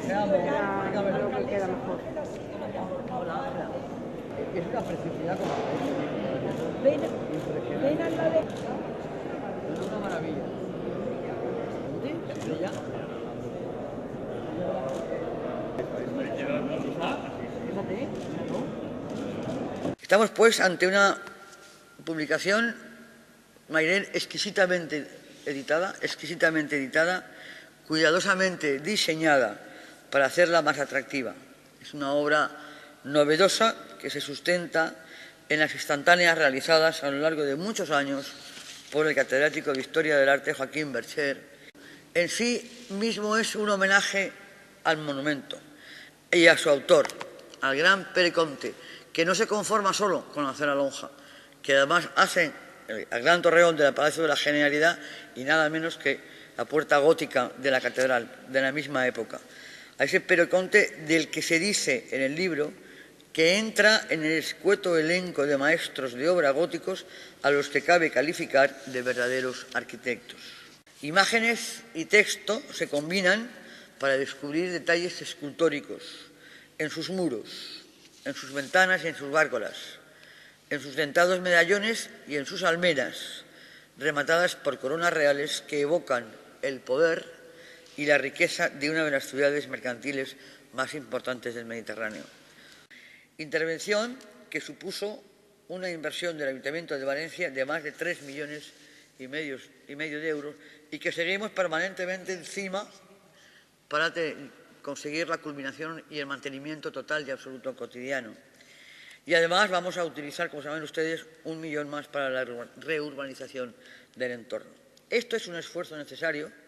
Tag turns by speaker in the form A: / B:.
A: Creo que queda mejor.
B: Es una preciosidad como
A: Ven,
B: impresionante.
A: ven al lado.
B: Es una maravilla. ¿Sí? ¿Ya? Fíjate, ¿no? Estamos pues ante una publicación, Mairén, exquisitamente editada, cuidadosamente diseñada para hacerla más atractiva. Es una obra novedosa que se sustenta en las instantáneas realizadas a lo largo de muchos años por el catedrático de Historia del Arte Joaquín Bercher. En sí mismo es un homenaje al monumento y a su autor, al gran Pere Comte, que no se conforma solo con hacer la lonja, que además hace el gran torreón del Palacio de la Generalidad y nada menos que la puerta gótica de la catedral de la misma época. A ese Pere Comte del que se dice en el libro que entra en el escueto elenco de maestros de obra góticos a los que cabe calificar de verdaderos arquitectos. Imágenes y texto se combinan para descubrir detalles escultóricos en sus muros, en sus ventanas y en sus gárgolas, en sus dentados medallones y en sus almenas, rematadas por coronas reales que evocan el poder y la riqueza de una de las ciudades mercantiles más importantes del Mediterráneo. Intervención que supuso una inversión del Ayuntamiento de Valencia de más de 3,5 millones de euros y que seguimos permanentemente encima para conseguir la culminación y el mantenimiento total y absoluto cotidiano. Y además vamos a utilizar, como saben ustedes, 1 millón más para la reurbanización del entorno. Esto es un esfuerzo necesario